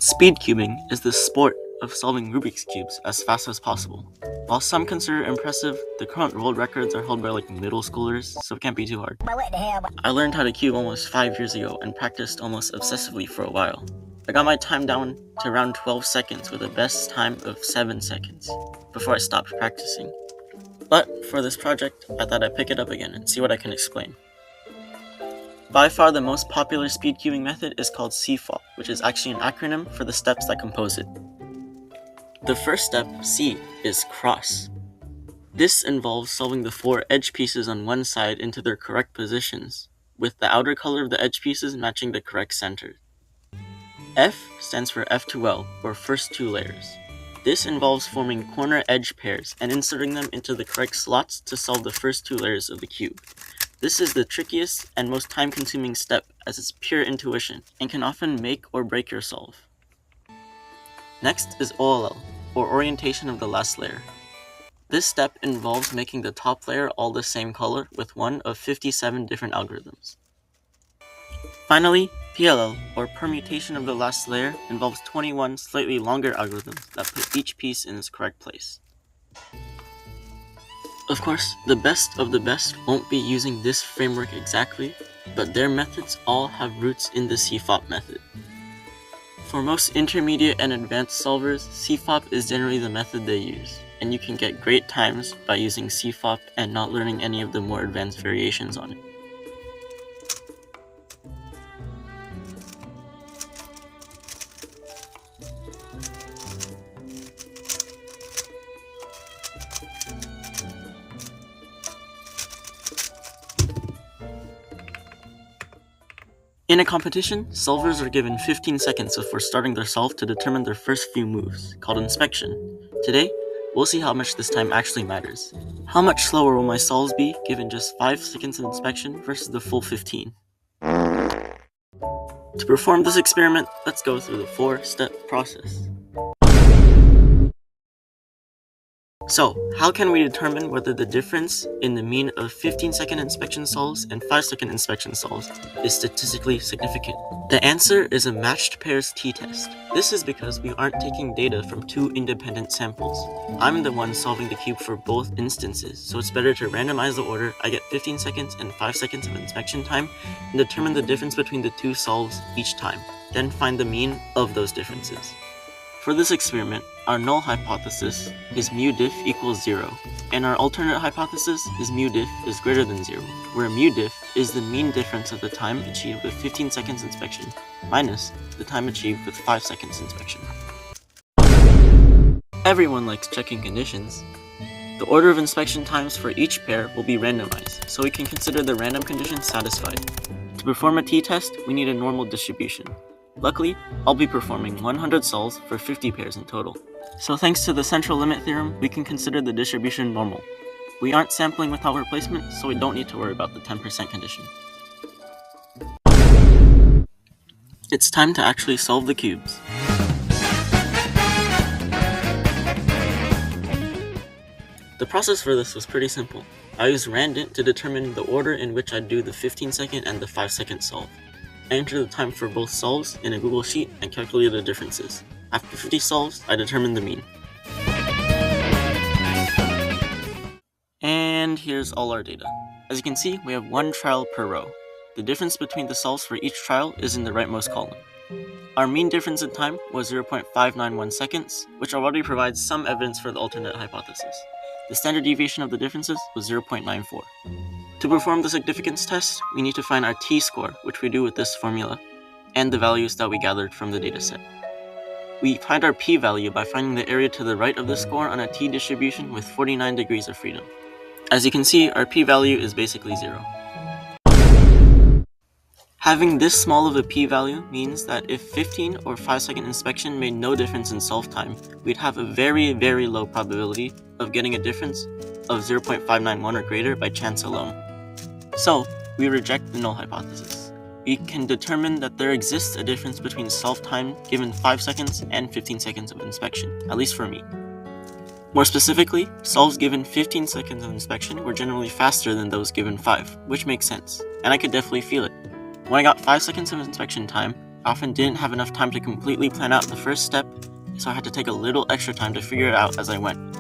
Speed cubing is the sport of solving Rubik's Cubes as fast as possible. While some consider it impressive, the current world records are held by middle schoolers, so it can't be too hard. I learned how to cube almost 5 years ago and practiced almost obsessively for a while. I got my time down to around 12 seconds with a best time of 7 seconds before I stopped practicing. But for this project, I thought I'd pick it up again and see what I can explain. By far the most popular speed cubing method is called CFOP, which is actually an acronym for the steps that compose it. The first step, C, is cross. This involves solving the 4 edge pieces on one side into their correct positions, with the outer color of the edge pieces matching the correct center. F stands for F2L, or first 2 layers. This involves forming corner edge pairs and inserting them into the correct slots to solve the first 2 layers of the cube. This is the trickiest and most time-consuming step as it's pure intuition and can often make or break your solve. Next is OLL, or orientation of the last layer. This step involves making the top layer all the same color with one of 57 different algorithms. Finally, PLL, or permutation of the last layer, involves 21 slightly longer algorithms that put each piece in its correct place. Of course, the best of the best won't be using this framework exactly, but their methods all have roots in the CFOP method. For most intermediate and advanced solvers, CFOP is generally the method they use, and you can get great times by using CFOP and not learning any of the more advanced variations on it. In a competition, solvers are given 15 seconds before starting their solve to determine their first few moves, called inspection. Today, we'll see how much this time actually matters. How much slower will my solves be given just 5 seconds of inspection versus the full 15? To perform this experiment, let's go through the 4-step process. So, how can we determine whether the difference in the mean of 15-second inspection solves and 5-second inspection solves is statistically significant? The answer is a matched pairs t-test. This is because we aren't taking data from 2 independent samples. I'm the one solving the cube for both instances, so it's better to randomize the order. I get 15 seconds and 5 seconds of inspection time and determine the difference between the 2 solves each time, then find the mean of those differences. For this experiment, our null hypothesis is mu diff equals 0, and our alternate hypothesis is mu diff is greater than 0, where mu diff is the mean difference of the time achieved with 15 seconds inspection minus the time achieved with 5 seconds inspection. Everyone likes checking conditions. The order of inspection times for each pair will be randomized, so we can consider the random condition satisfied. To perform a t-test, we need a normal distribution. Luckily, I'll be performing 100 solves for 50 pairs in total. So thanks to the central limit theorem, we can consider the distribution normal. We aren't sampling without replacement, so we don't need to worry about the 10% condition. It's time to actually solve the cubes. The process for this was pretty simple. I used randint to determine the order in which I'd do the 15-second and the 5-second solve. I entered the time for both solves in a Google Sheet and calculated the differences. After 50 solves, I determined the mean. And here's all our data. As you can see, we have 1 trial per row. The difference between the solves for each trial is in the rightmost column. Our mean difference in time was 0.591 seconds, which already provides some evidence for the alternate hypothesis. The standard deviation of the differences was 0.94. To perform the significance test, we need to find our t-score, which we do with this formula, and the values that we gathered from the dataset. We find our p-value by finding the area to the right of the score on a t-distribution with 49 degrees of freedom. As you can see, our p-value is basically 0. Having this small of a p-value means that if 15 or 5-second inspection made no difference in solve time, we'd have a very, very low probability of getting a difference of 0.591 or greater by chance alone. So, we reject the null hypothesis. We can determine that there exists a difference between solve time given 5 seconds and 15 seconds of inspection, at least for me. More specifically, solves given 15 seconds of inspection were generally faster than those given 5, which makes sense, and I could definitely feel it. When I got 5 seconds of inspection time, I often didn't have enough time to completely plan out the first step, so I had to take a little extra time to figure it out as I went.